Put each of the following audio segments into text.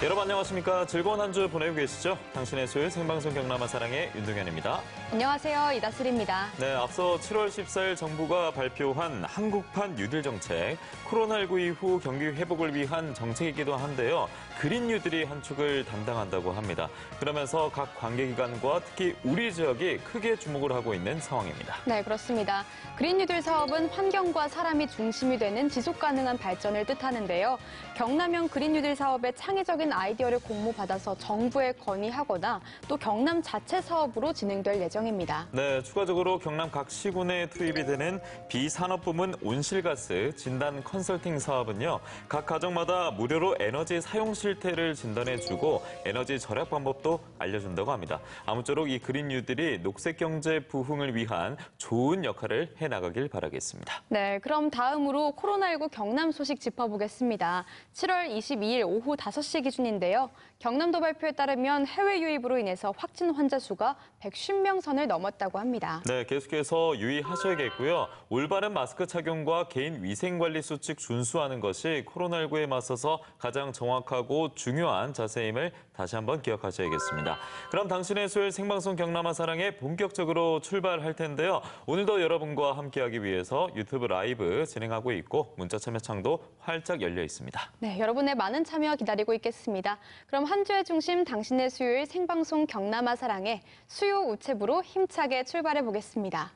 여러분 안녕하십니까. 즐거운 한 주 보내고 계시죠? 당신의 수요일 생방송 경남아 사랑의 윤동현입니다. 안녕하세요. 이다슬입니다. 네, 앞서 7월 14일 정부가 발표한 한국판 뉴딜 정책, 코로나19 이후 경기 회복을 위한 정책이기도 한데요. 그린 뉴딜이 한 축을 담당한다고 합니다. 그러면서 각 관계기관과 특히 우리 지역이 크게 주목을 하고 있는 상황입니다. 네, 그렇습니다. 그린 뉴딜 사업은 환경과 사람이 중심이 되는 지속 가능한 발전을 뜻하는데요. 경남형 그린 뉴딜 사업의 창의적인 아이디어를 공모받아서 정부에 건의하거나 또 경남 자체 사업으로 진행될 예정입니다. 네, 추가적으로 경남 각 시군에 투입이 되는 비산업부문 온실가스 진단 컨설팅 사업은요. 각 가정마다 무료로 에너지 사용 실태를 진단해주고 에너지 절약 방법도 알려준다고 합니다. 아무쪼록 이 그린 뉴딜이 녹색 경제 부흥을 위한 좋은 역할을 해나가길 바라겠습니다. 네, 그럼 다음으로 코로나19 경남 소식 짚어보겠습니다. 7월 22일 오후 5시 기준인데요. 경남도 발표에 따르면 해외 유입으로 인해서 확진 환자 수가 150명 선을 넘었다고 합니다. 네, 계속해서 유의하셔야겠고요. 올바른 마스크 착용과 개인 위생관리 수칙 준수하는 것이 코로나19에 맞서서 가장 정확하고 중요한 자세임을 다시 한번 기억하셔야겠습니다. 그럼 당신의 수요일 생방송 경남아 사랑에 본격적으로 출발할 텐데요. 오늘도 여러분과 함께하기 위해서 유튜브 라이브 진행하고 있고 문자 참여창도 활짝 열려 있습니다. 네, 여러분의 많은 참여 기다리고 있겠습니다. 그럼 한 주의 중심 당신의 수요일 생방송 경남아 사랑에 수요 우체부로 힘차게 출발해 보겠습니다.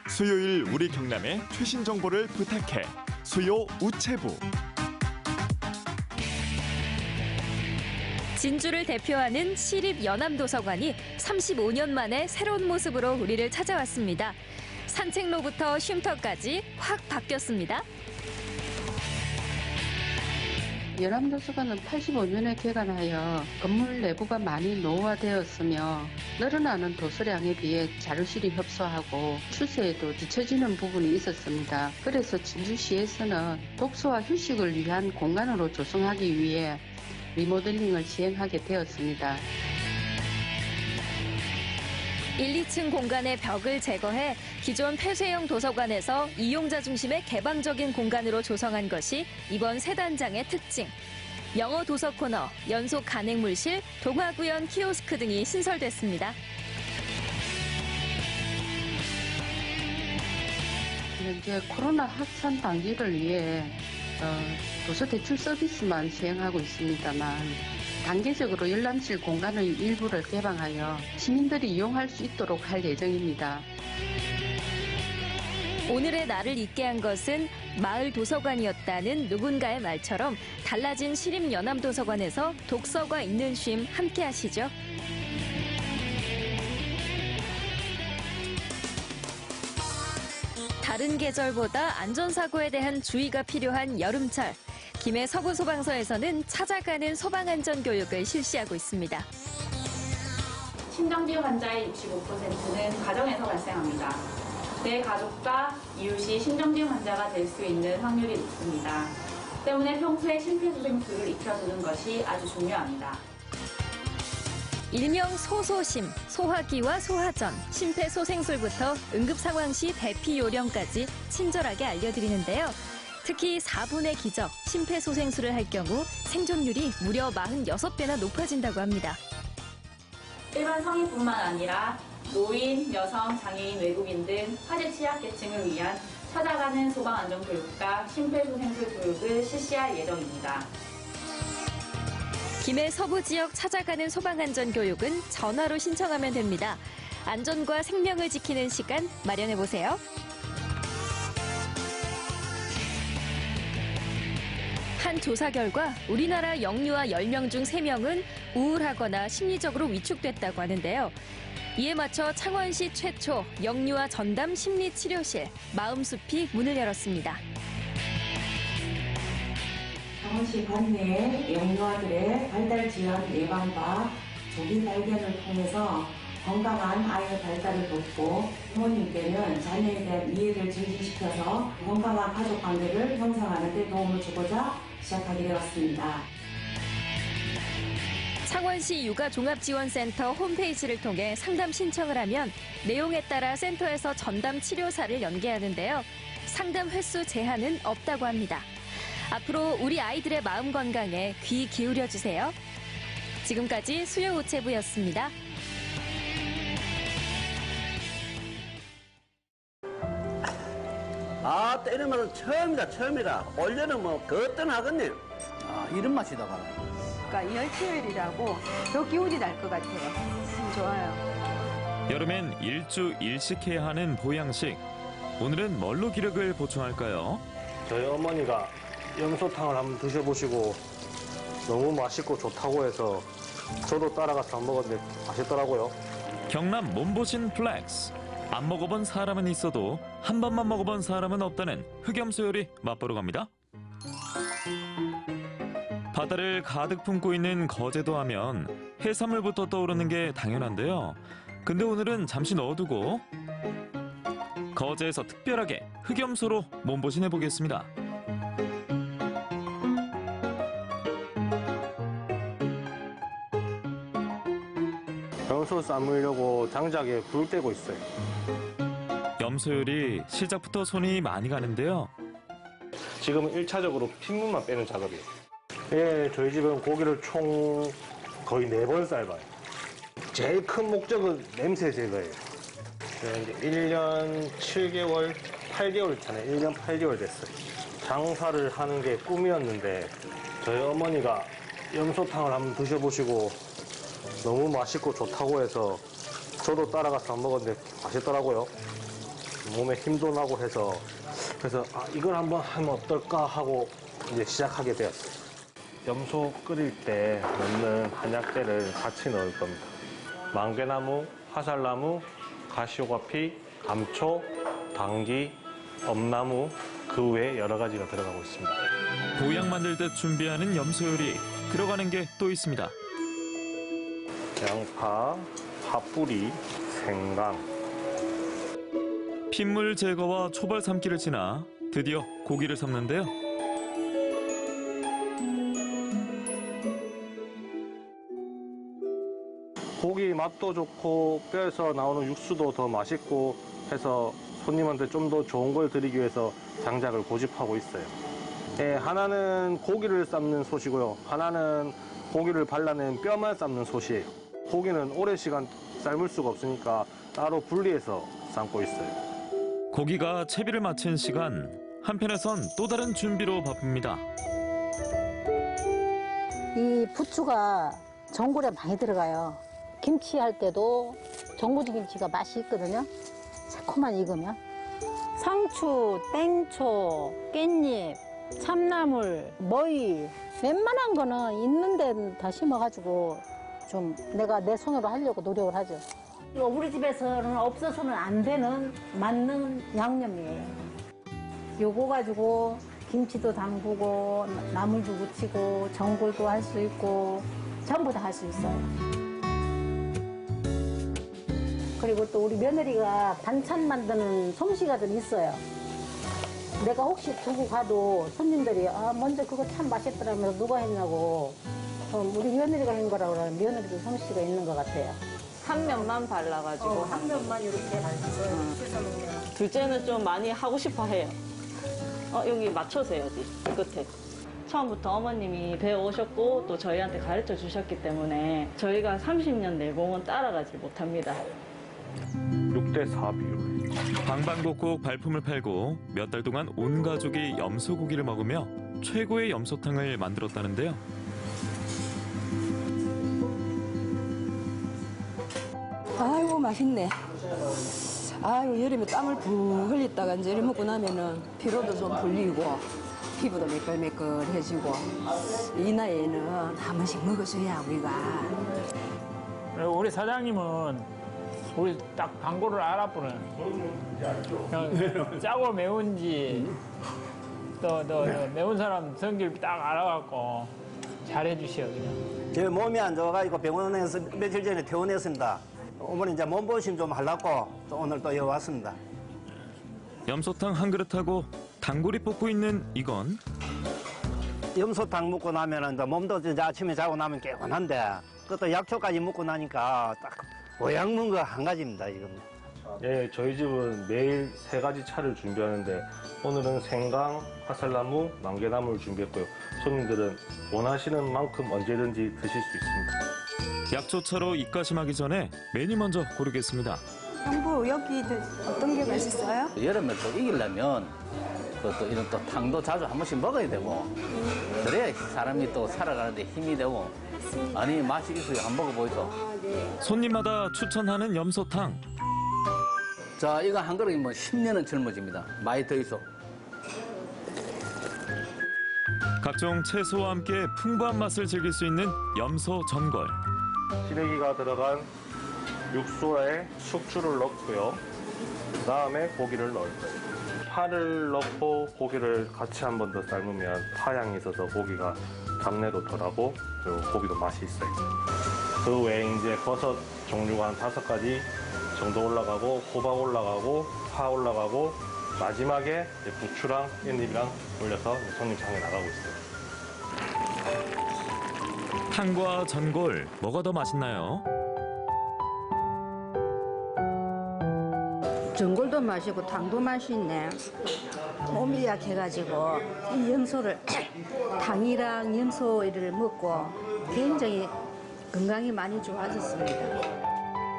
수요일 우리 경남의 최신 정보를 부탁해 수요 우체부. 진주를 대표하는 시립연암도서관이 35년 만에 새로운 모습으로 우리를 찾아왔습니다. 산책로부터 쉼터까지 확 바뀌었습니다. 연암도서관은 85년에 개관하여 건물 내부가 많이 노후화되었으며 늘어나는 도서량에 비해 자료실이 협소하고 추세에도 뒤처지는 부분이 있었습니다. 그래서 진주시에서는 독서와 휴식을 위한 공간으로 조성하기 위해 리모델링을 시행하게 되었습니다. 1, 2층 공간의 벽을 제거해 기존 폐쇄형 도서관에서 이용자 중심의 개방적인 공간으로 조성한 것이 이번 새 단장의 특징. 영어 도서 코너, 연속 간행물실, 동화구연 키오스크 등이 신설됐습니다. 현재 코로나 확산 방지를 위해 도서 대출 서비스만 시행하고 있습니다만 단계적으로 열람실 공간의 일부를 개방하여 시민들이 이용할 수 있도록 할 예정입니다. 오늘의 나를 잊게 한 것은 마을 도서관이었다는 누군가의 말처럼 달라진 시립연암도서관에서 독서가 있는 쉼 함께 하시죠. 다른 계절보다 안전사고에 대한 주의가 필요한 여름철. 김해 서구소방서에서는 찾아가는 소방안전교육을 실시하고 있습니다. 심장비 환자의 65%는 가정에서 발생합니다. 내 가족과 이웃이 심장비 환자가 될 수 있는 확률이 높습니다. 때문에 평소에 심폐소생술을 익혀두는 것이 아주 중요합니다. 일명 소소심, 소화기와 소화전, 심폐소생술부터 응급상황 시 대피 요령까지 친절하게 알려드리는데요. 특히 4분의 기적, 심폐소생술을 할 경우 생존율이 무려 46배나 높아진다고 합니다. 일반 성인뿐만 아니라 노인, 여성, 장애인, 외국인 등 화재 취약계층을 위한 찾아가는 소방안전교육과 심폐소생술 교육을 실시할 예정입니다. 김해 서부 지역 찾아가는 소방안전교육은 전화로 신청하면 됩니다. 안전과 생명을 지키는 시간 마련해보세요. 한 조사 결과 우리나라 영유아 10명 중 3명은 우울하거나 심리적으로 위축됐다고 하는데요. 이에 맞춰 창원시 최초 영유아 전담 심리치료실 마음숲이 문을 열었습니다. 창원시 관내의 영유아들의 발달 질환 예방과 조기 발견을 통해서 건강한 아이의 발달을 돕고 부모님께는 자녀에 대한 이해를 증진시켜서 건강한 가족 관계를 형성하는 데 도움을 주고자 시작하게 되었습니다. 창원시 육아종합지원센터 홈페이지를 통해 상담 신청을 하면 내용에 따라 센터에서 전담 치료사를 연계하는데요. 상담 횟수 제한은 없다고 합니다. 앞으로 우리 아이들의 마음 건강에 귀 기울여 주세요. 지금까지 수요우체부였습니다. 아, 때리면 처음이다. 올해는 뭐, 그것도 하겠네. 아, 이런 맛이다, 가라. 그러니까 열치열이라고 더 기운이 날 것 같아요. 좋아요. 여름엔 일주 일식해야 하는 보양식. 오늘은 뭘로 기력을 보충할까요? 저희 어머니가 염소탕을 한번 드셔보시고 너무 맛있고 좋다고 해서 저도 따라가서 안 먹었는데 맛있더라고요. 경남 몸보신 플렉스. 안 먹어본 사람은 있어도 한 번만 먹어본 사람은 없다는 흑염소 요리 맛보러 갑니다. 바다를 가득 품고 있는 거제도 하면 해산물부터 떠오르는 게 당연한데요. 근데 오늘은 잠시 넣어두고 거제에서 특별하게 흑염소로 몸보신 해보겠습니다. 염소 삶으려고 장작에 불 떼고 있어요. 염소 요리 시작부터 손이 많이 가는데요. 지금은 1차적으로 핏물만 빼는 작업이에요. 예, 저희 집은 고기를 총 거의 4번 삶아요. 제일 큰 목적은 냄새 제거예요. 이제 1년 7개월, 8개월 전에 1년 8개월 됐어요. 장사를 하는 게 꿈이었는데 저희 어머니가 염소탕을 한번 드셔보시고 너무 맛있고 좋다고 해서 저도 따라가서 안 먹었는데 맛있더라고요. 몸에 힘도 나고 해서 그래서 이걸 한번 하면 어떨까 하고 이제 시작하게 되었어요. 염소 끓일 때 넣는 한약재를 같이 넣을 겁니다. 망개나무, 화살나무, 가시오가피, 감초, 당귀, 엄나무 그 외에 여러 가지가 들어가고 있습니다. 보약 만들 때 준비하는 염소 요리 들어가는 게 또 있습니다. 양파, 파뿌리, 생강. 핏물 제거와 초벌 삶기를 지나 드디어 고기를 삶는데요. 고기 맛도 좋고 뼈에서 나오는 육수도 더 맛있고 해서 손님한테 좀 더 좋은 걸 드리기 위해서 장작을 고집하고 있어요. 예, 하나는 고기를 삶는 솥이고요. 하나는 고기를 발라낸 뼈만 삶는 솥이에요. 고기는 오랜 시간 삶을 수가 없으니까 따로 분리해서 삶고 있어요. 고기가 채비를 마친 시간, 한편에선 또 다른 준비로 바쁩니다. 이 부추가 전골에 많이 들어가요. 김치 할 때도 전구지 김치가 맛이 있거든요. 새콤한 익으면. 상추, 땡초, 깻잎, 참나물, 머위 웬만한 거는 있는 데는 다 심어가지고 좀 내가 내 손으로 하려고 노력을 하죠. 우리 집에서는 없어서는 안 되는 맞는 양념이에요. 요거 가지고 김치도 담그고 나물도 무치고 전골도 할 수 있고 전부 다 할 수 있어요. 그리고 또 우리 며느리가 반찬 만드는 솜씨가 좀 있어요. 내가 혹시 두고 가도 손님들이 먼저 그거 참 맛있더라면서 누가 했냐고 우리 며느리가 한 거라고 그러면 며느리도 솜씨가 있는 것 같아요. 한 면만 발라가지고 한 면만 이렇게 발라서 둘째는 좀 많이 하고 싶어 해요. 여기 맞춰서 해야지, 끝에. 처음부터 어머님이 배워오셨고 또 저희한테 가르쳐 주셨기 때문에 저희가 30년 내공은 따라가지 못합니다. 6대4 비율. 방방곡곡 발품을 팔고 몇 달 동안 온 가족이 염소고기를 먹으며 최고의 염소탕을 만들었다는데요. 아이고 맛있네. 아이고 여름에 땀을 붕 흘렸다가 이제 이렇게 먹고 나면은 피로도 좀 풀리고 피부도 매끌매끌해지고 이 나이에는 한 번씩 먹어줘야 우리가. 우리 사장님은 우리 딱 방구를 알아보는 짜고 매운지 또 매운 사람 성질 딱 알아갖고 잘해주셔요 그냥. 제 몸이 안 좋아가지고 병원에서 며칠 전에 퇴원했습니다. 어머니 이제 몸보신 좀 하려고 또 오늘 또 여기 왔습니다. 염소탕 한 그릇하고 단골이 뽑고 있는 이건 염소탕 먹고 나면 이제 몸도 이제 아침에 자고 나면 개운한데 그것도 약초까지 먹고 나니까 딱 보약 먹은 거 한 가지입니다 지금. 예, 저희 집은 매일 3가지 차를 준비하는데 오늘은 생강, 화살나무, 망개나무를 준비했고요. 손님들은 원하시는 만큼 언제든지 드실 수 있습니다. 약초차로 입가심하기 전에 메뉴 먼저 고르겠습니다. 형부 여기 어떤 게 맛있어요? 여름에 또 이기려면 또 이런 또 탕도 자주 한 번씩 먹어야 되고 그래야 사람이 또 살아가는데 힘이 되고 아니 맛이 있어야 한 먹어보이소. 손님마다 추천하는 염소탕. 자 이거 한 그릇이면 10년은 젊어집니다. 많이 더 있어. 각종 채소와 함께 풍부한 맛을 즐길 수 있는 염소 전골. 시래기가 들어간 육수에 숙주를 넣고요. 그 다음에 고기를 넣을 거예요. 파를 넣고 고기를 같이 한 번 더 삶으면 파향이 있어서 고기가 잡내도 덜하고 그리고 고기도 맛이 있어요. 그 외에 이제 버섯 종류가 한 5가지 정도 올라가고 호박 올라가고 파 올라가고 마지막에 이제 부추랑 깻잎이랑 올려서 손님 장에 나가고 있어요. 탕과 전골 뭐가 더 맛있나요? 전골도 맛있고 탕도 맛있네. 몸이 약해가지고 이 염소를 탕이랑 염소를 먹고 굉장히 건강이 많이 좋아졌습니다.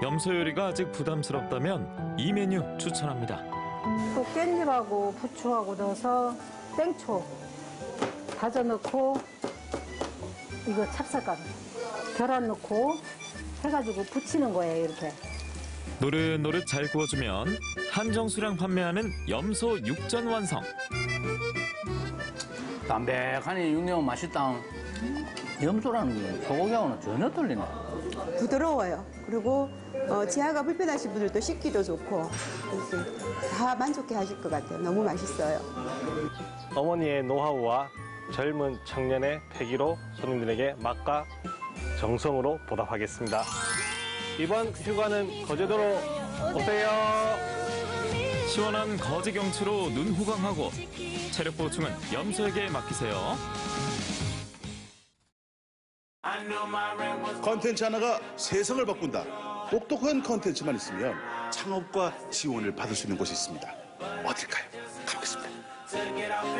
염소 요리가 아직 부담스럽다면 이 메뉴 추천합니다. 또 깻잎하고 부추하고 넣어서 땡초 다져 넣고 이거 찹쌀가루 계란 넣고 해가지고 부치는 거예요 이렇게. 노릇노릇 잘 구워주면 한정수량 판매하는 염소 육전 완성. 담백하니 육즙 맛있다. 염소라는 게 소고기하고는 전혀 틀리네. 부드러워요. 그리고 지하가 불편하신 분들도 씹기도 좋고 그래서 다 만족해 하실 것 같아요. 너무 맛있어요. 어머니의 노하우와 젊은 청년의 패기로 손님들에게 맛과 정성으로 보답하겠습니다. 이번 휴가는 거제도로 오세요. 시원한 거제 경치로 눈 호강하고 체력 보충은 염소에게 맡기세요. 컨텐츠 하나가 세상을 바꾼다. 똑똑한 컨텐츠만 있으면 창업과 지원을 받을 수 있는 곳이 있습니다. 어딜까요? 가보겠습니다.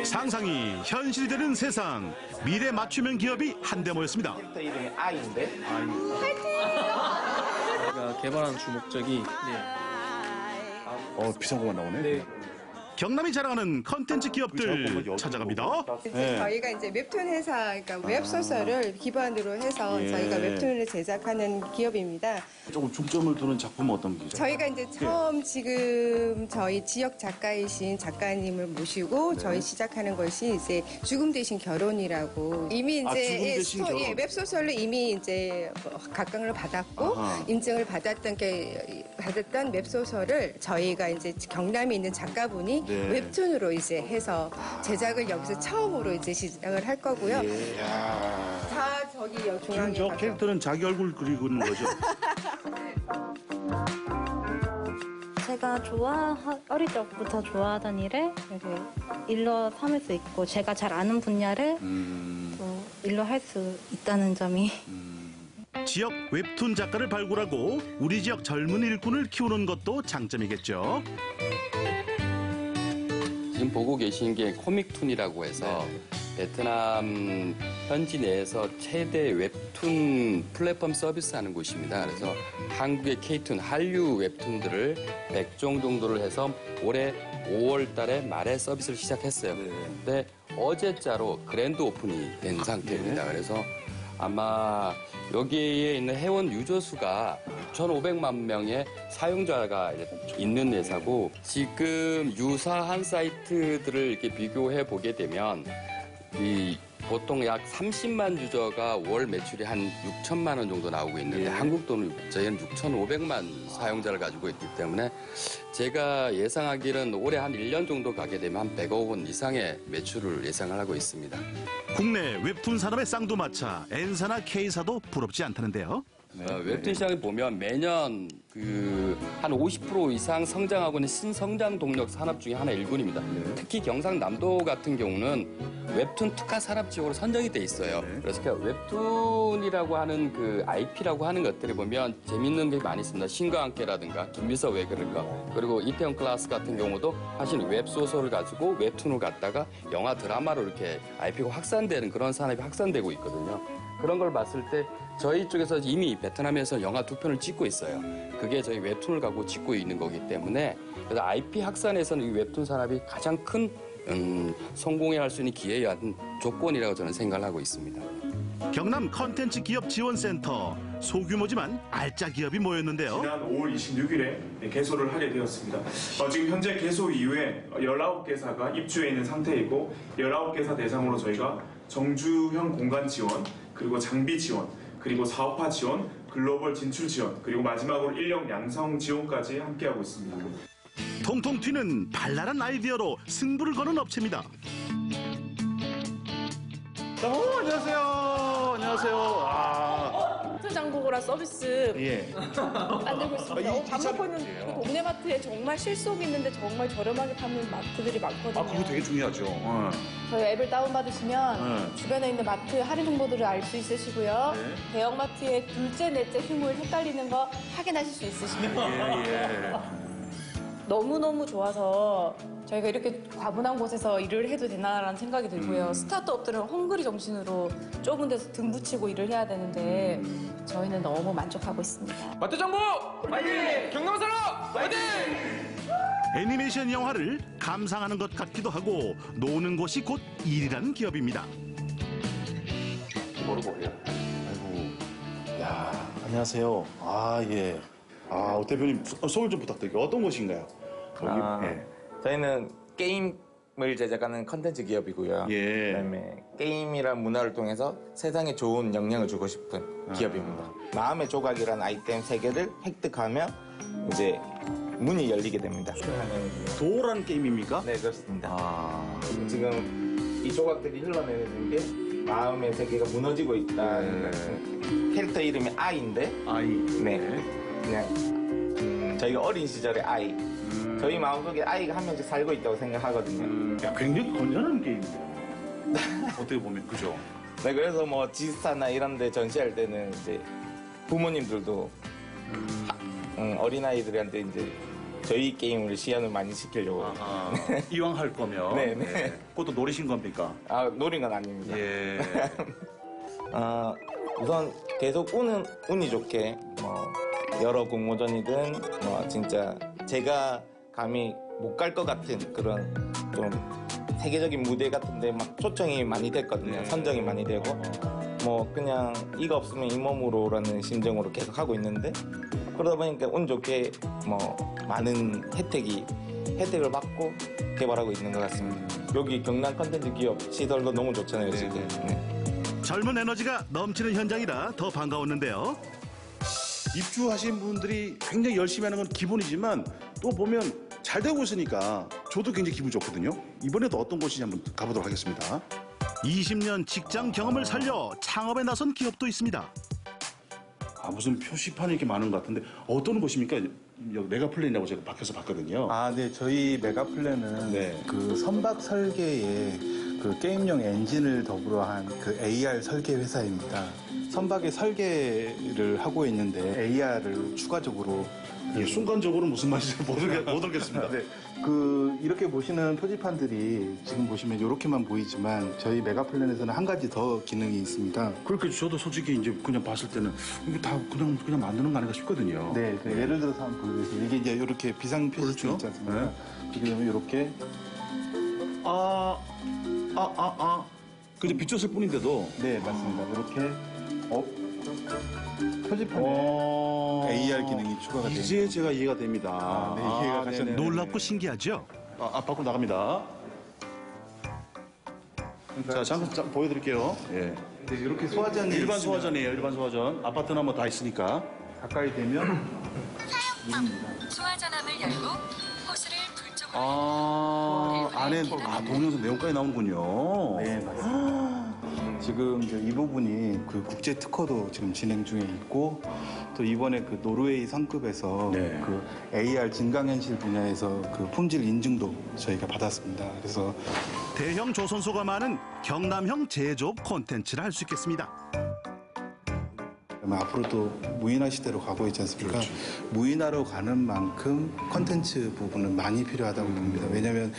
상상이 현실되는 세상. 미래 맞춤형 기업이 한데 모였습니다. 이름이 아이인데? 제가 개발한 주 목적이 비상공만 나오네. 네. 경남이 자랑하는 컨텐츠 기업들 찾아갑니다. 저희가 이제 웹툰 회사, 그러니까 웹소설을 기반으로 해서 저희가 웹툰을 제작하는 기업입니다. 조금 중점을 두는 작품은 어떤 게죠? 저희가 이제 처음 지금 저희 지역 작가이신 작가님을 모시고 저희 시작하는 것이 이제 죽음 대신 결혼이라고 이미 이제 웹소설로 이미 이제 각광을 받았고 인증을 받았던 웹소설을 저희가 이제 경남에 있는 작가분이 웹툰으로 이제 해서 제작을 여기서 처음으로 이제 시작을 할 거고요. 다 저기 중앙에 지금 저 캐릭터는 자기 얼굴 그리고 있는 거죠? 제가 어릴 적부터 좋아하던 일을 일로 삼을 수 있고 제가 잘 아는 분야를 일로 할 수 있다는 점이 지역 웹툰 작가를 발굴하고 우리 지역 젊은 일꾼을 키우는 것도 장점이겠죠. 지금 보고 계신 게 코믹툰이라고 해서 베트남 현지 내에서 최대 웹툰 플랫폼 서비스하는 곳입니다. 그래서 한국의 K툰, 한류 웹툰들을 100종 정도를 해서 올해 5월 달에 말에 서비스를 시작했어요. 근데 어제자로 그랜드 오픈이 된 상태입니다. 그래서 아마 여기에 있는 회원 유저 수가 6,500만 명의 사용자가 있는 회사고 지금 유사한 사이트들을 이렇게 비교해 보게 되면 보통 약 30만 유저가 월 매출이 한 6천만 원 정도 나오고 있는데 한국 돈은 저희는 6,500만 사용자를 가지고 있기 때문에 제가 예상하기는 올해 한 1년 정도 가게 되면 한 100억 원 이상의 매출을 예상을 하고 있습니다. 국내 웹툰 산업의 쌍두마차 N사나 K사도 부럽지 않다는데요. 웹툰 시장에 보면 매년 한 50% 이상 성장하고 있는 신성장 동력 산업 중에 하나 일군입니다. 특히 경상남도 같은 경우는 웹툰 특화 산업 지역으로 선정이 돼 있어요. 그래서 웹툰이라고 하는 그 IP라고 하는 것들이 보면 재밌는 게 많이 있습니다. 신과 함께라든가 김미서 왜 그럴까, 그리고 이태원 클래스 같은 경우도 사실 웹소설을 가지고 웹툰을 갖다가 영화 드라마로 이렇게 IP가 확산되는 그런 산업이 확산되고 있거든요. 그런 걸 봤을 때 저희 쪽에서 이미 베트남에서 영화 2편을 찍고 있어요. 그게 저희 웹툰을 갖고 찍고 있는 거기 때문에 그래서 IP 확산에서는 이 웹툰 산업이 가장 큰 성공할 수 있는 기회한 조건이라고 저는 생각을 하고 있습니다. 경남 컨텐츠 기업 지원센터 소규모지만 알짜 기업이 모였는데요. 지난 5월 26일에 개소를 하게 되었습니다. 지금 현재 개소 이후에 19개사가 입주해 있는 상태이고 19개사 대상으로 저희가 정주형 공간 지원, 그리고 장비 지원, 그리고 사업화 지원, 글로벌 진출 지원, 그리고 마지막으로 인력 양성 지원까지 함께하고 있습니다. 통통 튀는 발랄한 아이디어로 승부를 거는 업체입니다. 안녕하세요. 안녕하세요. 장보고라 서비스 예. 만들고 있습니다. 밥 먹고 있는 그 동네 마트에 정말 실속 있는데 정말 저렴하게 파는 마트들이 많거든요. 그거 되게 중요하죠. 저희 앱을 다운받으시면 주변에 있는 마트 할인 정보들을 알 수 있으시고요. 대형 마트의 둘째, 넷째 휴무일 헷갈리는 거 확인하실 수 있으십니다. 예. 너무너무 좋아서 저희가 이렇게 과분한 곳에서 일을 해도 되나라는 생각이 들고요. 스타트업들은 헝그리 정신으로 좁은 데서 등 붙이고 일을 해야 되는데 저희는 너무 만족하고 있습니다. 마트 정보 화이팅! 경남 산업 화이팅! 애니메이션 영화를 감상하는 것 같기도 하고 노는 곳이 곧 일이라는 기업입니다. 모르고 해요. 아이고, 야, 안녕하세요. 예. 대표님 소개 좀 부탁드릴게요. 어떤 곳인가요? 저희는 게임을 제작하는 컨텐츠 기업이고요. 그다음에 게임이란 문화를 통해서 세상에 좋은 영향을 주고 싶은 기업입니다. 마음의 조각이라는 아이템 3개를 획득하면 이제 문이 열리게 됩니다. 도어라는 게임입니까? 네, 그렇습니다. 지금 이 조각들이 흘러내리는 게 마음의 세계가 무너지고 있다는 캐릭터 이름이 아이인데 네. 그냥 저희가 어린 시절의 아이, 저희 마음속에 아이가 한 명씩 살고 있다고 생각하거든요. 굉장히 건전한 게임이에요. 어떻게 보면 그죠? 네, 그래서 뭐 지스타나 이런 데 전시할 때는 이제 부모님들도 어린아이들한테 이제 저희 게임을 시연을 많이 시키려고. 이왕 할 거면. 네. 그것도 노리신 겁니까? 노린 건 아닙니다. 예. 우선 계속 운이 좋게 여러 공모전이든 진짜 제가 감히 못 갈 것 같은 그런 좀 세계적인 무대 같은데 막 초청이 많이 됐거든요. 선정이 많이 되고 그냥 이거 없으면 이 몸으로라는 심정으로 계속 하고 있는데 그러다 보니까 운 좋게 많은 혜택을 받고 개발하고 있는 것 같습니다. 여기 경남 컨텐츠 기업 시설도 너무 좋잖아요, 지금. 젊은 에너지가 넘치는 현장이라 더 반가웠는데요. 입주하신 분들이 굉장히 열심히 하는 건 기본이지만 또 보면 잘 되고 있으니까 저도 굉장히 기분 좋거든요. 이번에도 어떤 곳인지 한번 가보도록 하겠습니다. 20년 직장 경험을 살려 창업에 나선 기업도 있습니다. 무슨 표시판이 이렇게 많은 것 같은데 어떤 곳입니까? 여기 메가플랜이라고 제가 밖에서 봤거든요. 네. 저희 메가플랜은 그 선박 설계에 그 게임용 엔진을 더불어 한 그 AR 설계 회사입니다. 선박의 설계를 하고 있는데 AR을 추가적으로 순간적으로 무슨 말인지 못 알겠습니다. 이렇게 보시는 표지판들이 지금 보시면 이렇게만 보이지만 저희 메가플랜에서는 한 가지 더 기능이 있습니다. 그렇게 저도 솔직히 이제 그냥 봤을 때는 이게 다 그냥 만드는 거 아닌가 싶거든요. 네. 예를 들어서 한번 보여드리겠습니다. 이게 이제 이렇게 비상 표시판 있지 않습니까? 그러면 이렇게 그냥 비쳤을 뿐인데도. 네, 맞습니다. 이렇게 표지판에 AR 기능이 추가가 됩니다. 이제 제가 이해가 됩니다. 이해가 가셨네요. 놀랍고 신기하죠? 밖으로 나갑니다. 자, 잠깐 보여드릴게요. 이렇게 소화전이 일반 소화전이에요. 일반 소화전. 아파트나 뭐 다 있으니까. 가까이 되면 소화전함을 열고 호스를 불 쪽으로 안에 동영상 내용까지 나오는군요. 네, 맞습니다. 지금 이제 이 부분이 그 국제 특허도 지금 진행 중에 있고 또 이번에 그 노르웨이 상급에서 그 AR 증강현실 분야에서 그 품질 인증도 저희가 받았습니다. 그래서 대형 조선소가 많은 경남형 제조업 콘텐츠를 할 수 있겠습니다. 앞으로도 무인화 시대로 가고 있지 않습니까? 무인화로 가는 만큼 콘텐츠 부분은 많이 필요하다고 봅니다. 왜냐하면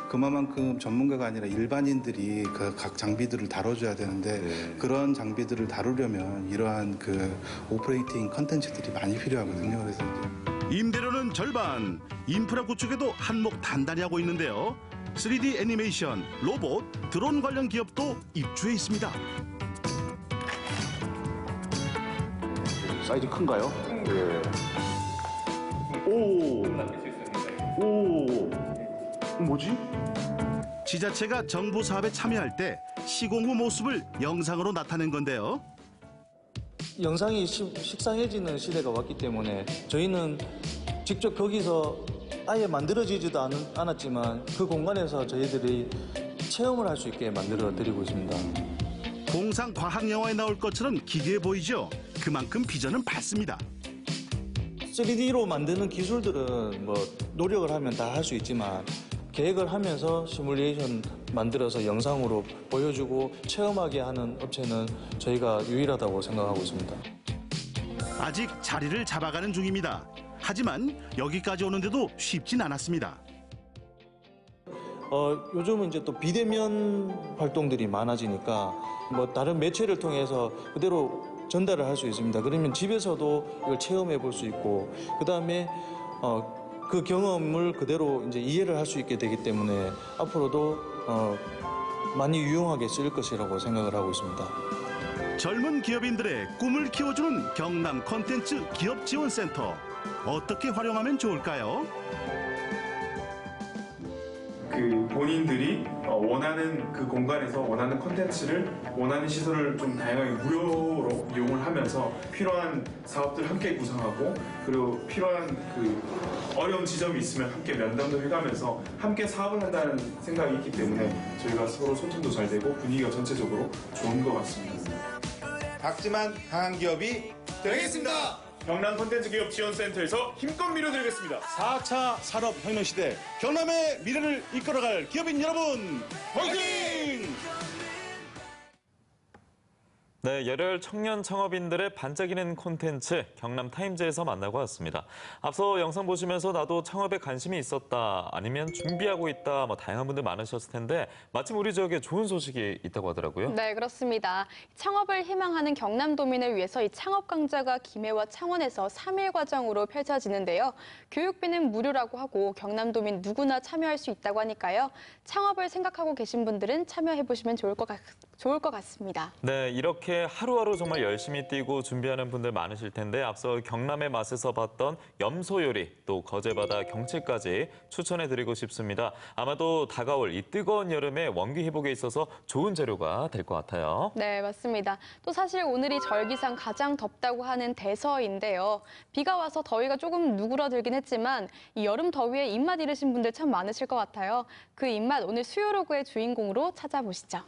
그만큼 전문가가 아니라 일반인들이 그 각 장비들을 다뤄줘야 되는데 그런 장비들을 다루려면 이러한 그 오퍼레이팅 콘텐츠들이 많이 필요하거든요. 그래서 이제 임대료는 절반, 인프라 구축에도 한몫 단단히 하고 있는데요. 3D 애니메이션, 로봇, 드론 관련 기업도 입주해 있습니다. 사이즈 큰가요? 네. 오, 뭐지? 지자체가 정부 사업에 참여할 때 시공 후 모습을 영상으로 나타낸 건데요. 영상이 식상해지는 시대가 왔기 때문에 저희는 직접 거기서 아예 만들어지지도 않았지만 그 공간에서 저희들이 체험을 할 수 있게 만들어 드리고 있습니다. 공상 과학 영화에 나올 것처럼 기괴해 보이죠? 그만큼 비전은 밝습니다. 3D로 만드는 기술들은 뭐 노력을 하면 다 할 수 있지만 계획을 하면서 시뮬레이션 만들어서 영상으로 보여주고 체험하게 하는 업체는 저희가 유일하다고 생각하고 있습니다. 아직 자리를 잡아가는 중입니다. 하지만 여기까지 오는데도 쉽진 않았습니다. 요즘은 이제 또 비대면 활동들이 많아지니까 뭐 다른 매체를 통해서 그대로 전달을 할 수 있습니다. 그러면 집에서도 이걸 체험해 볼 수 있고 그다음에 그 경험을 그대로 이제 이해를 할 수 있게 되기 때문에 앞으로도 많이 유용하게 쓰일 것이라고 생각을 하고 있습니다. 젊은 기업인들의 꿈을 키워주는 경남 콘텐츠 기업지원센터. 어떻게 활용하면 좋을까요? 그 본인들이 원하는 그 공간에서 원하는 콘텐츠를 원하는 시설을 좀 다양하게 무료로 이용을 하면서 필요한 사업들 함께 구상하고 그리고 필요한 그 어려운 지점이 있으면 함께 면담도 해가면서 함께 사업을 한다는 생각이 있기 때문에 저희가 서로 소통도 잘 되고 분위기가 전체적으로 좋은 것 같습니다. 작지만 강한 기업이 되겠습니다. 경남 콘텐츠 기업 지원센터에서 힘껏 밀어드리겠습니다. 4차 산업혁명 시대 경남의 미래를 이끌어갈 기업인 여러분 화이팅! 네, 열혈 청년 창업인들의 반짝이는 콘텐츠 경남 타임즈에서 만나고 왔습니다. 앞서 영상 보시면서 나도 창업에 관심이 있었다, 아니면 준비하고 있다, 다양한 분들 많으셨을 텐데 마침 우리 지역에 좋은 소식이 있다고 하더라고요. 네, 그렇습니다. 창업을 희망하는 경남도민을 위해서 이 창업 강좌가 김해와 창원에서 3일 과정으로 펼쳐지는데요. 교육비는 무료라고 하고 경남도민 누구나 참여할 수 있다고 하니까요. 창업을 생각하고 계신 분들은 참여해보시면 좋을 것 같습니다. 네, 이렇게 하루하루 정말 열심히 뛰고 준비하는 분들 많으실 텐데 앞서 경남의 맛에서 봤던 염소 요리, 또 거제바다 경치까지 추천해드리고 싶습니다. 아마도 다가올 이 뜨거운 여름에 원기 회복에 있어서 좋은 재료가 될 것 같아요. 네, 맞습니다. 또 사실 오늘이 절기상 가장 덥다고 하는 대서인데요. 비가 와서 더위가 조금 누그러들긴 했지만 이 여름 더위에 입맛 잃으신 분들 참 많으실 것 같아요. 그 입맛 오늘 수요로그의 주인공으로 찾아보시죠.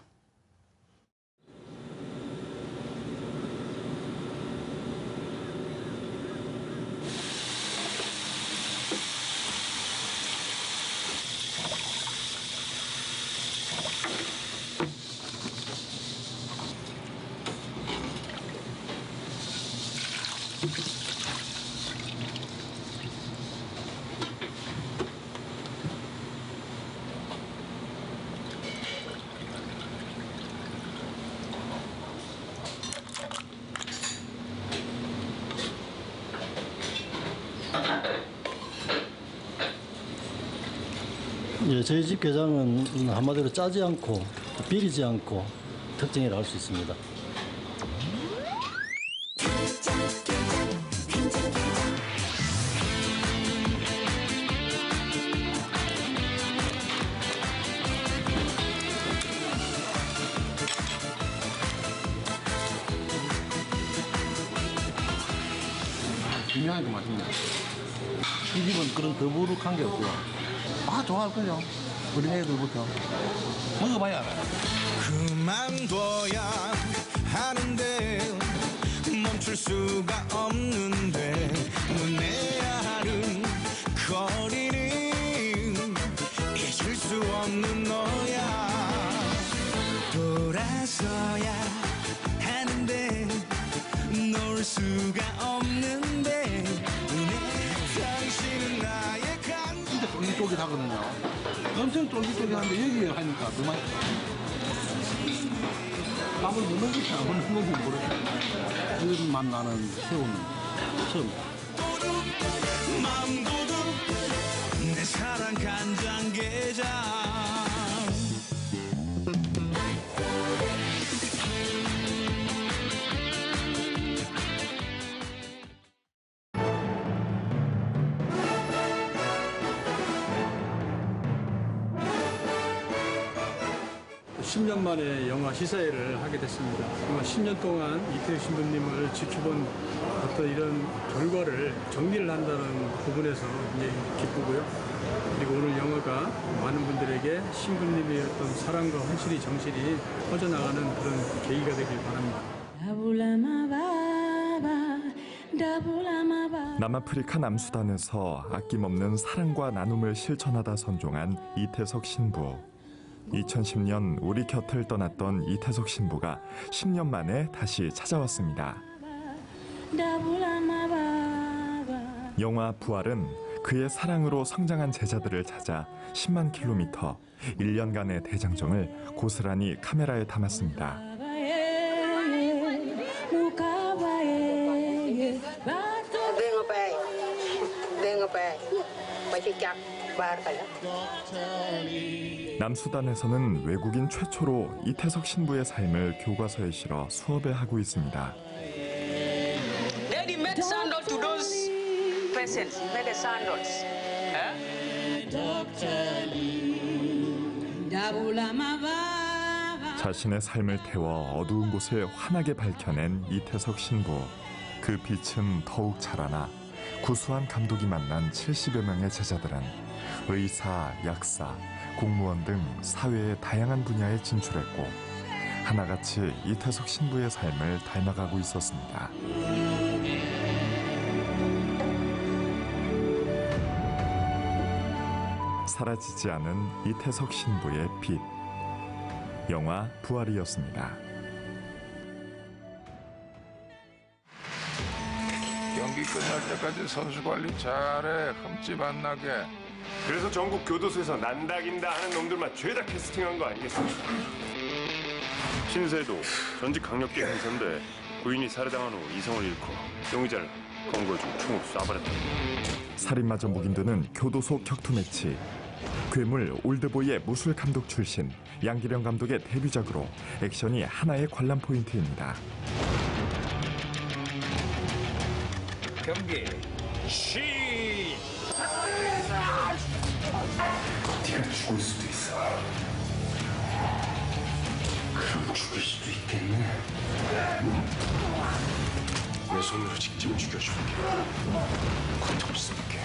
예, 저희 집 게장은 한마디로 짜지 않고 비리지 않고 특징이라고 할 수 있습니다. 비명하게 맛있네. 이 집은 그런 더부룩한 게 없고요. 아, 좋아할걸요. 어린 애들부터 먹어봐야 알아요. 그만둬야 하는데 멈출 수가 없는데 눈에 아른 거리는 잊을 수 없는 너야. 돌아서야 하는데 놓을 수가 없는데 당신은 나의 간. 진짜 쫄깃쫄깃하거든요. 엄청 쫄깃쫄깃한데 여기 하니까 그 맛이. 밥을 못 먹을지 안 먹는 건지 모르겠어요. 이런 맛 나는 새우는 처음. 맘도둑 내 사랑 간장게장. 십 년 만에 영화 시사회를 하게 됐습니다. 아마 10년 동안 이태석 신부님을 지켜본 어떤 이런 결과를 정리를 한다는 부분에서 굉장히 기쁘고요. 그리고 오늘 영화가 많은 분들에게 신부님의 어떤 사랑과 헌신이 정신이 퍼져나가는 그런 계기가 되길 바랍니다. 남아프리카 남수단에서 아낌없는 사랑과 나눔을 실천하다 선종한 이태석 신부. 2010년 우리 곁을 떠났던 이태석 신부가 10년 만에 다시 찾아왔습니다. 영화 부활은 그의 사랑으로 성장한 제자들을 찾아 10만 킬로미터, 1년간의 대장정을 고스란히 카메라에 담았습니다. 남수단에서는 외국인 최초로 이태석 신부의 삶을 교과서에 실어 수업에 하고 있습니다. Daddy make sandal to those patients. Make a sandals. 자신의 삶을 태워 어두운 곳을 환하게 밝혀낸 이태석 신부. 그 빛은 더욱 자라나 구수한 감독이 만난 70여 명의 제자들은 의사, 약사, 공무원 등 사회의 다양한 분야에 진출했고 하나같이 이태석 신부의 삶을 닮아가고 있었습니다. 사라지지 않은 이태석 신부의 빛. 영화 부활이었습니다. 경기 끝날 때까지 선수 관리 잘해. 흠집 안 나게. 그래서 전국 교도소에서 난다긴다 하는 놈들만 죄다 캐스팅한 거 아니겠습니까? 신세도 전직 강력계 행선대 부인이 살해당한 후 이성을 잃고 용의자를 검거해 주고 총으로 쏴버렸다. 살인마저 묵인되는 교도소 격투 매치. 괴물 올드보이의 무술 감독 출신 양기령 감독의 데뷔작으로 액션이 하나의 관람 포인트입니다. 경기 시작! 네가 죽을 수도 있어. 그럼 죽일 수도 있겠네. 내 손으로 직접 죽여줄게. 고통스럽게.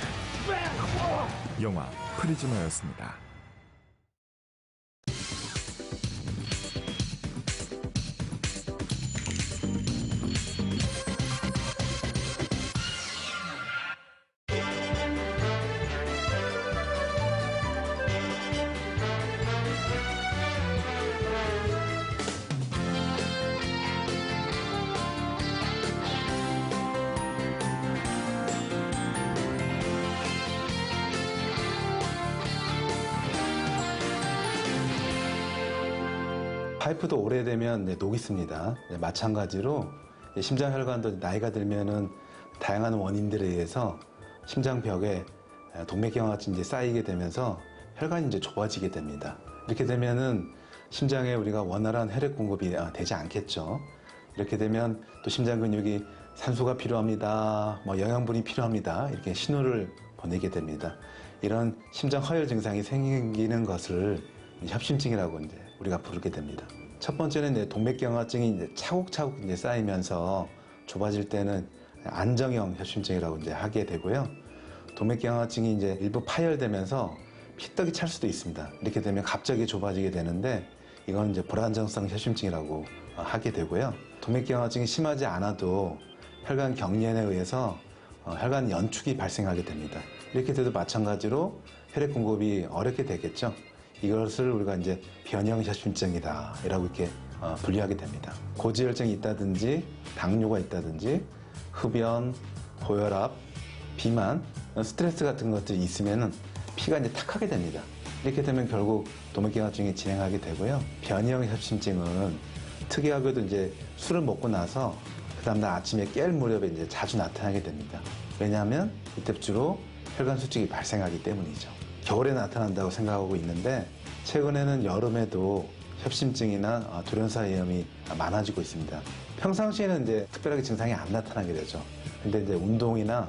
영화 프리즈너였습니다. 파이프도 오래되면 녹이 습니다. 마찬가지로 심장혈관도 나이가 들면은 다양한 원인들에 의해서 심장벽에 동맥경화증이 쌓이게 되면서 혈관이 이제 좁아지게 됩니다. 이렇게 되면은 심장에 우리가 원활한 혈액 공급이 되지 않겠죠. 이렇게 되면 또 심장 근육이 산소가 필요합니다. 영양분이 필요합니다. 이렇게 신호를 보내게 됩니다. 이런 심장 허혈 증상이 생기는 것을 협심증이라고 이제 우리가 부르게 됩니다. 첫 번째는 동맥경화증이 이제 차곡차곡 이제 쌓이면서 좁아질 때는 안정형 협심증이라고 이제 하게 되고요. 동맥경화증이 이제 일부 파열되면서 피떡이 찰 수도 있습니다. 이렇게 되면 갑자기 좁아지게 되는데 이건 이제 불안정성 협심증이라고 하게 되고요. 동맥경화증이 심하지 않아도 혈관 경련에 의해서 혈관 연축이 발생하게 됩니다. 이렇게 돼도 마찬가지로 혈액 공급이 어렵게 되겠죠. 이것을 우리가 이제 변형 협심증이다 라고 이렇게 분류하게 됩니다. 고지혈증이 있다든지 당뇨가 있다든지 흡연, 고혈압, 비만, 스트레스 같은 것들이 있으면은 피가 이제 탁하게 됩니다. 이렇게 되면 결국 동맥경화증이 진행하게 되고요. 변형 협심증은 특이하게도 이제 술을 먹고 나서 그 다음날 아침에 깰 무렵에 이제 자주 나타나게 됩니다. 왜냐하면 이때 주로 혈관 수축이 발생하기 때문이죠. 겨울에 나타난다고 생각하고 있는데 최근에는 여름에도 협심증이나 돌연사위염이 많아지고 있습니다. 평상시에는 이제 특별하게 증상이 안 나타나게 되죠. 근데 이제 운동이나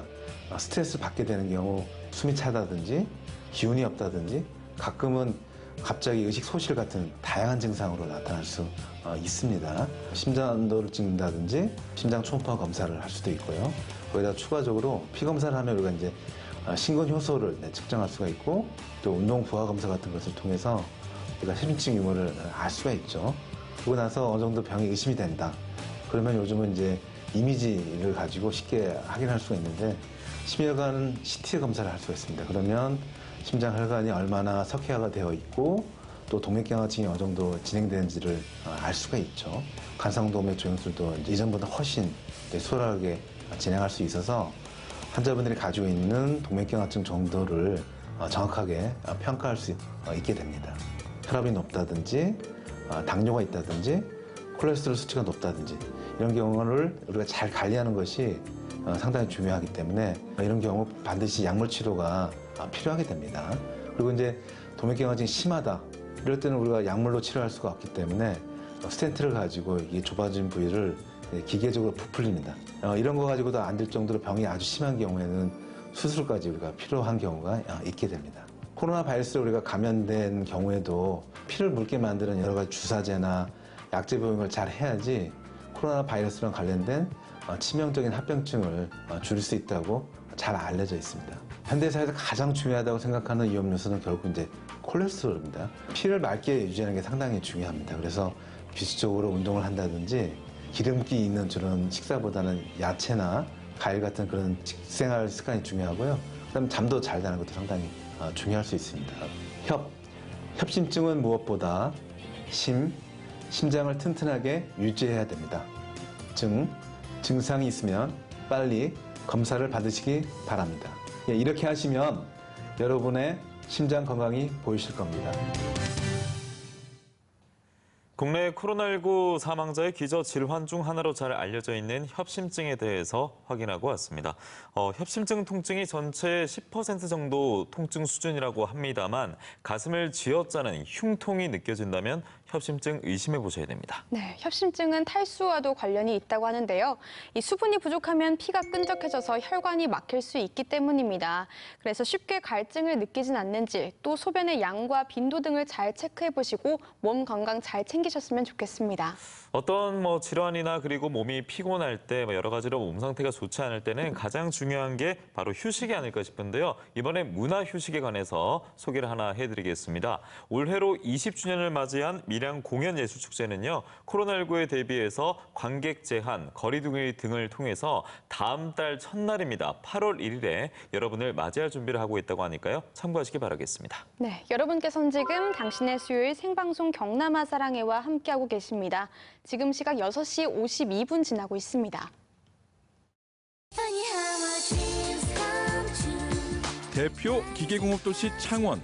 스트레스 받게 되는 경우 숨이 차다든지 기운이 없다든지 가끔은 갑자기 의식 소실 같은 다양한 증상으로 나타날 수 있습니다. 심전도를 찍는다든지 심장 초음파 검사를 할 수도 있고요. 거기다 추가적으로 피 검사를 하면 우리가 이제 신근 효소를 측정할 수가 있고 또 운동 부하 검사 같은 것을 통해서 우리가 협심증 유무를 알 수가 있죠. 그러고 나서 어느 정도 병이 의심이 된다. 그러면 요즘은 이제 이미지를 가지고 쉽게 확인할 수가 있는데 심혈관은 CT 검사를 할 수가 있습니다. 그러면 심장 혈관이 얼마나 석회화가 되어 있고 또 동맥경화증이 어느 정도 진행되는지를 알 수가 있죠. 간상동맥 조영술도 이전보다 훨씬 수월하게 진행할 수 있어서 환자분들이 가지고 있는 동맥경화증 정도를 정확하게 평가할 수 있게 됩니다. 혈압이 높다든지 당뇨가 있다든지 콜레스테롤 수치가 높다든지 이런 경우를 우리가 잘 관리하는 것이 상당히 중요하기 때문에 이런 경우 반드시 약물 치료가 필요하게 됩니다. 그리고 이제 동맥경화증이 심하다 이럴 때는 우리가 약물로 치료할 수가 없기 때문에 스텐트를 가지고 이 좁아진 부위를 기계적으로 부풀립니다. 이런 거 가지고도 안 될 정도로 병이 아주 심한 경우에는 수술까지 우리가 필요한 경우가 있게 됩니다. 코로나 바이러스로 우리가 감염된 경우에도 피를 묽게 만드는 여러 가지 주사제나 약제 복용을 잘 해야지 코로나 바이러스랑 관련된 치명적인 합병증을 줄일 수 있다고 잘 알려져 있습니다. 현대사에서 가장 중요하다고 생각하는 위험 요소는 결국 이제 콜레스테롤입니다. 피를 맑게 유지하는 게 상당히 중요합니다. 그래서 규칙적으로 운동을 한다든지 기름기 있는 그런 식사보다는 야채나 과일 같은 그런 식생활 습관이 중요하고요. 그다음에 잠도 잘 자는 것도 상당히 중요할 수 있습니다. 협심증은 무엇보다 심장을 튼튼하게 유지해야 됩니다. 증상이 있으면 빨리 검사를 받으시기 바랍니다. 이렇게 하시면 여러분의 심장 건강이 보이실 겁니다. 국내 코로나19 사망자의 기저 질환 중 하나로 잘 알려져 있는 협심증에 대해서 확인하고 왔습니다. 협심증 통증이 전체의 10% 정도 통증 수준이라고 합니다만 가슴을 쥐어짜는 흉통이 느껴진다면 협심증 의심해 보셔야 됩니다. 네, 협심증은 탈수와도 관련이 있다고 하는데요. 이 수분이 부족하면 피가 끈적해져서 혈관이 막힐 수 있기 때문입니다. 그래서 쉽게 갈증을 느끼진 않는지 또 소변의 양과 빈도 등을 잘 체크해 보시고 몸 건강 잘 챙기셨으면 좋겠습니다. 어떤 질환이나 그리고 몸이 피곤할 때 여러 가지로 몸 상태가 좋지 않을 때는 가장 중요한 게 바로 휴식이 아닐까 싶은데요. 이번에 문화 휴식에 관해서 소개를 하나 해드리겠습니다. 올해로 20주년을 맞이한 밀양 공연예술축제는요. 코로나19에 대비해서 관객 제한, 거리두기 등을 통해서 다음 달 첫날입니다. 8월 1일에 여러분을 맞이할 준비를 하고 있다고 하니까요. 참고하시기 바라겠습니다. 네, 여러분께서는 지금 당신의 수요일 생방송 경남아 사랑해와 함께하고 계십니다. 지금 시각 6시 52분 지나고 있습니다. 대표 기계공업도시 창원.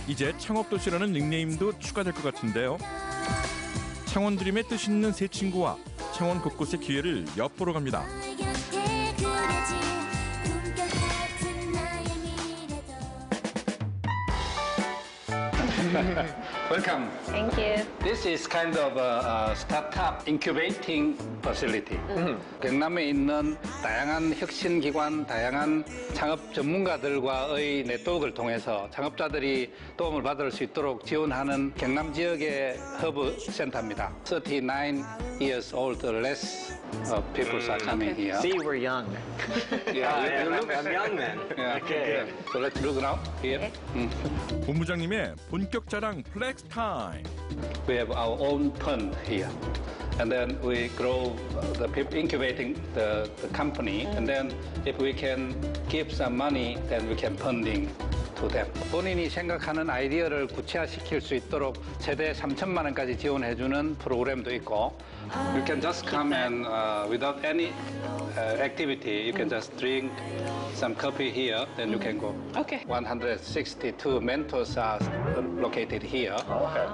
이제 창업도시라는 닉네임도 추가될 것 같은데요. 창원 드림의 뜻 있는 새 친구와 창원 곳곳의 기회를 엿보러 갑니다. Welcome. Thank you. This is kind of a startup incubating facility. 경남에 있는 다양한 혁신기관, 다양한 창업 전문가들과의 네트워크를 통해서 창업자들이 도움을 받을 수 있도록 지원하는 경남 지역의 허브 센터입니다. 39 years old or less people are coming here. See, we're young. Yeah, I'm young then. Yeah. Okay. So let's look now here. 본부장님의 본격 자랑 플렉스 타임. We have our own fund here. And then we grow the people incubating the company. And then if we can give some money, then we can funding to them. 본인이 생각하는 아이디어를 구체화시킬 수 있도록 최대 3천만 원까지 지원해주는 프로그램도 있고, you can just come and without any activity, you can just drink some coffee here, then you can go. Okay. 162 mentors are located here.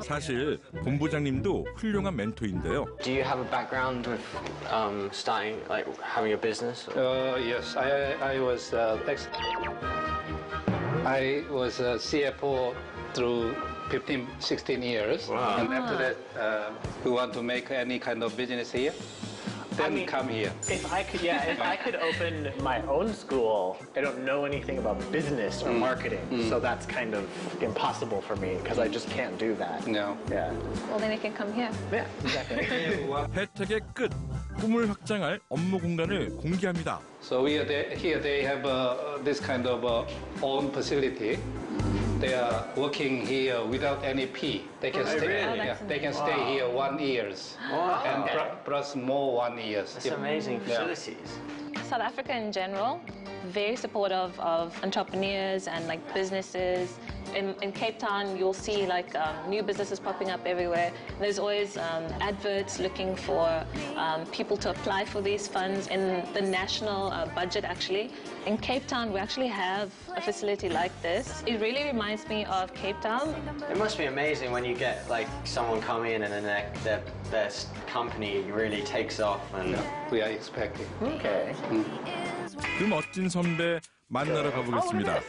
사실 본부장님도 훌륭한 멘토인데요. Do you have a background with starting, like having a business? Yes, I was a CFO through 15, 16 years. Wow. And after that, we want to make any kind of business here. Then come here. If I could open my own school, I don't know anything about business or marketing, so that's kind of impossible for me because I just can't do that. No. Yeah. Well, then you can come here. Yeah, exactly. 혜택의 끝, 꿈을 확장할 업무 공간을 공개합니다. So here they have this kind of own facility. They are working here without any fee. They can stay. Really? Yeah, they can stay here 1 year, and plus more 1 year. That's amazing facilities. South Africa in general, very supportive of entrepreneurs and like businesses. In Cape Town, you'll see like new businesses popping up everywhere. There's always adverts looking for people to apply for these funds in the national budget, actually. In Cape Town, we actually have a facility like this. It really reminds me of Cape Town. It must be amazing when you get like someone come in and then their company really takes off. And we are expecting. Okay. 그 멋진 선배 만나러 가보겠습니다.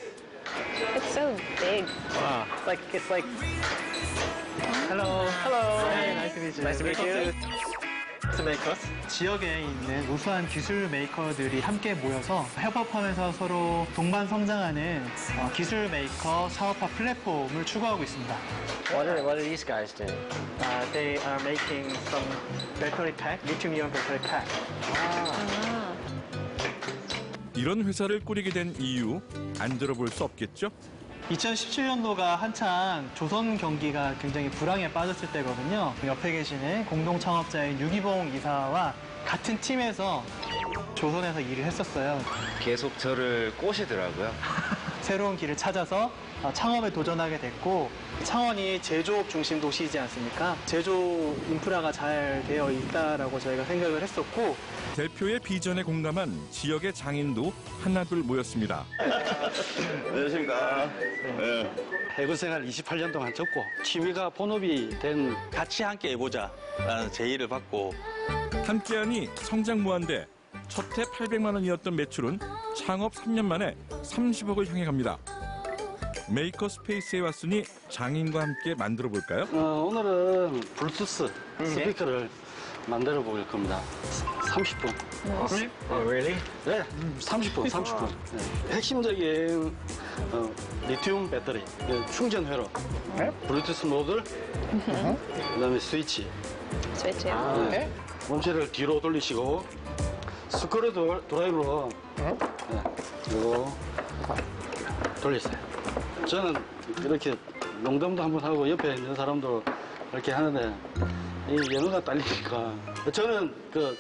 It's so big. Wow. It's like. Hello. Hey, nice to meet you. Nice to meet you. 지역에 있는 우수한 기술 메이커들이 함께 모여서 협업하면서 서로 동반 성장하는 기술 메이커 사업화 플랫폼을 추구하고 있습니다. What are these guys doing? They are making some battery pack, lithium-ion battery pack. 이런 회사를 꾸리게 된 이유 안 들어볼 수 없겠죠? 2017년도가 한창 조선 경기가 굉장히 불황에 빠졌을 때거든요. 옆에 계시는 공동 창업자인 유기봉 이사와 같은 팀에서 조선에서 일을 했었어요. 계속 저를 꼬시더라고요. 새로운 길을 찾아서 창업에 도전하게 됐고, 창원이 제조업 중심 도시이지 않습니까? 제조 인프라가 잘 되어 있다라고 저희가 생각을 했었고, 대표의 비전에 공감한 지역의 장인도 하나둘 모였습니다. 안녕하십니까. 해군 생활 28년 동안 접고 취미가 본업이 된 같이 함께 해보자라는 제의를 받고 함께하니 성장 무한대 첫 해 800만 원이었던 매출은 창업 3년 만에 30억을 향해 갑니다. 메이커 스페이스에 왔으니 장인과 함께 만들어 볼까요? 오늘은 블루투스 스피커를 만들어 볼 겁니다. 30분. Really? 네, 30분. 네. 핵심적인 리튬 배터리, 충전 회로, 블루투스 모듈, 그다음에 스위치. 네. 원체를 뒤로 돌리시고 스크류 드라이브로 그리고 돌리세요. 저는 이렇게 농담도 한번 하고 옆에 있는 사람도 이렇게 하는데 이 연어가 딸리니까 저는 그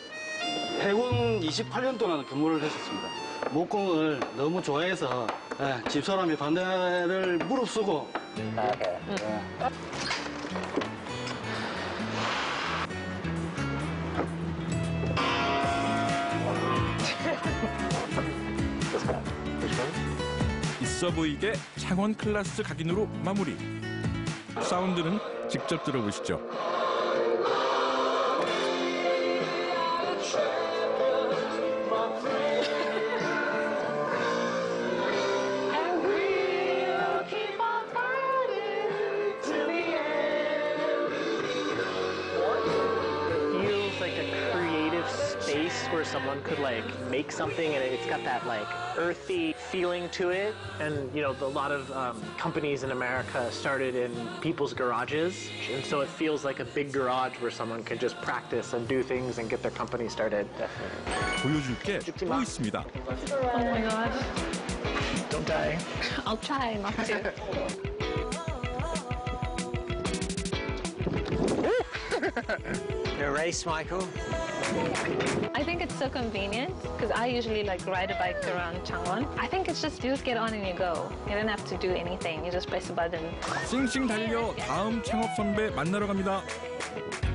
해군 28년 동안 근무를 했었습니다. 목공을 너무 좋아해서 집사람이 반대를 무릅쓰고 있어 보이게 창원 클래스 각인으로 마무리. 사운드는 직접 들어보시죠. someone could like make something and it's got that like earthy feeling to it. And you know, a lot of companies in America started in people's garages, and so it feels like a big garage where someone can just practice and do things and get their company started. 보여줄 게 또 있습니다. Oh my god. Don't die. I'll try not to. Your race, Michael? I think it's so convenient because I usually like ride a bike around Changwon. I think it's just you just get on and you go. You don't have to do anything. You just press a button. 싱싱 달려 다음 창업 선배 만나러 갑니다.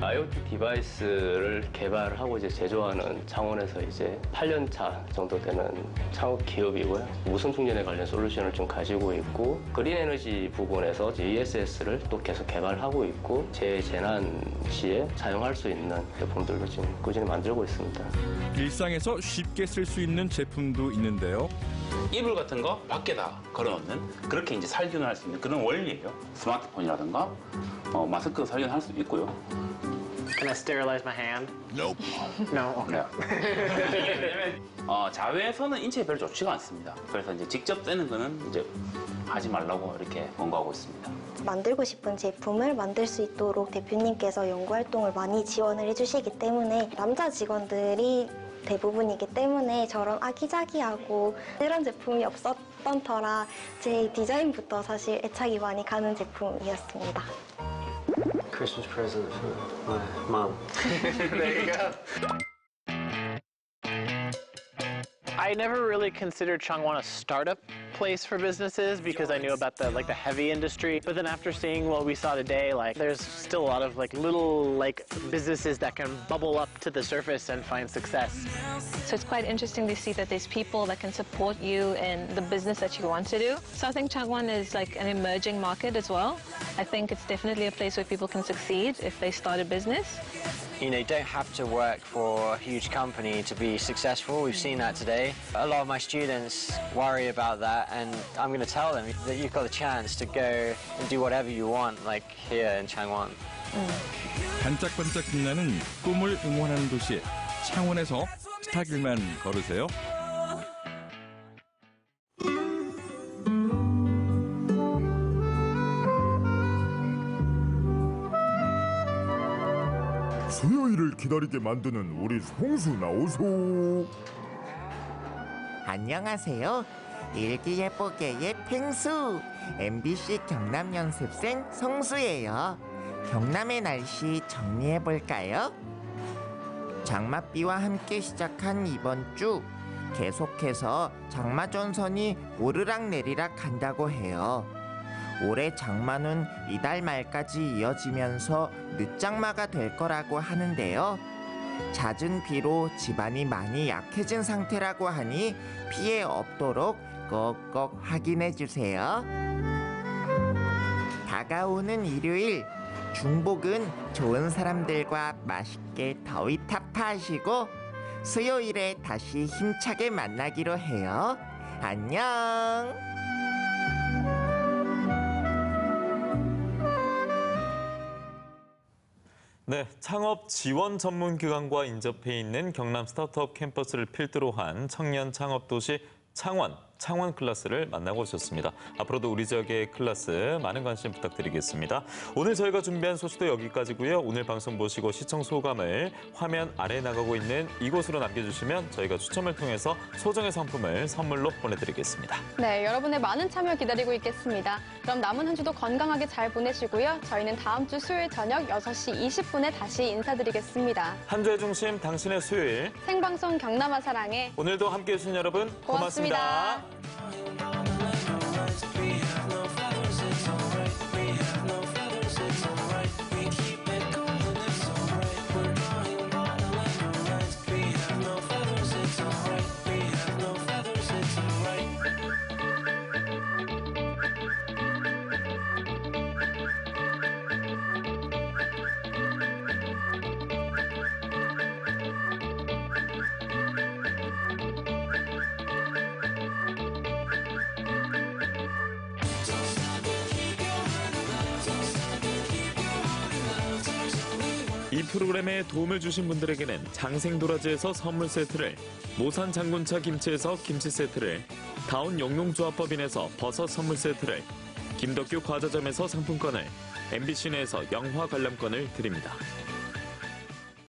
IoT 디바이스를 개발하고 이제 제조하는 창원에서 이제 8년 차 정도 되는 창업 기업이고요. 무선 충전에 관련 솔루션을 좀 가지고 있고 그린 에너지 부분에서 ESS를 또 계속 개발하고 있고 재재난 시에 사용할 수 있는 제품들도 지금 꾸준히 만들고 있습니다. 일상에서 쉽게 쓸 수 있는 제품도 있는데요. 이불 같은 거 밖에다 걸어놓는 그렇게 이제 살균을 할 수 있는 그런 원리예요. 스마트폰이라든가 마스크 살균할 수 있고요. Can I sterilize my hand? Nope. No. Okay. 왜냐면 자외선은 인체에 별로 좋지가 않습니다. 그래서 이제 직접 떼는 거는 이제 하지 말라고 이렇게 권고하고 있습니다. 만들고 싶은 제품을 만들 수 있도록 대표님께서 연구활동을 많이 지원을 해주시기 때문에 남자 직원들이 대부분이기 때문에 저런 아기자기하고 이런 제품이 없었던 터라 제 디자인부터 사실 애착이 많이 가는 제품이었습니다. Christmas present for my mum. There you go. I never really considered Changwon a startup place for businesses because I knew about the heavy industry. But then after seeing what we saw today, like there's still a lot of little businesses that can bubble up to the surface and find success. So it's quite interesting to see that there's people that can support you in the business that you want to do. So I think Changwon is like an emerging market as well. I think it's definitely a place where people can succeed if they start a business. You know, you don't have to work for a huge company to be successful. We've seen that today. A lot of my students worry about that, and I'm going to tell them that you've got a chance to go and do whatever you want, like here in Changwon. 반짝반짝 빛나는 꿈을 응원하는 도시 창원에서 스타길만 걸으세요. 수요일을 기다리게 만드는 우리 송수 나오소. 안녕하세요. 일기예보계의 펭수 MBC 경남연습생 송수예요. 경남의 날씨 정리해볼까요? 장맛비와 함께 시작한 이번 주 계속해서 장마전선이 오르락내리락 한다고 해요. 올해 장마는 이달 말까지 이어지면서 늦장마가 될 거라고 하는데요. 잦은 비로 집안이 많이 약해진 상태라고 하니 피해 없도록 꼭꼭 확인해 주세요. 다가오는 일요일, 중복은 좋은 사람들과 맛있게 더위 타파하시고 수요일에 다시 힘차게 만나기로 해요. 안녕! 네, 창업 지원 전문 기관과 인접해 있는 경남 스타트업 캠퍼스를 필두로 한 청년 창업 도시 창원 클래스를 만나고 오셨습니다. 앞으로도 우리 지역의 클래스 많은 관심 부탁드리겠습니다. 오늘 저희가 준비한 소식도 여기까지고요. 오늘 방송 보시고 시청 소감을 화면 아래에 나가고 있는 이곳으로 남겨주시면 저희가 추첨을 통해서 소정의 상품을 선물로 보내드리겠습니다. 네, 여러분의 많은 참여 기다리고 있겠습니다. 그럼 남은 한 주도 건강하게 잘 보내시고요. 저희는 다음 주 수요일 저녁 6시 20분에 다시 인사드리겠습니다. 한 주의 중심, 당신의 수요일. 생방송 경남아 사랑해. 오늘도 함께해 주신 여러분 고맙습니다. 이 프로그램에 도움을 주신 분들에게는 장생도라지에서 선물 세트를, 모산 장군차 김치에서 김치 세트를, 다운 영농조합법인에서 버섯 선물 세트를, 김덕규 과자점에서 상품권을, MBC 내에서 영화 관람권을 드립니다.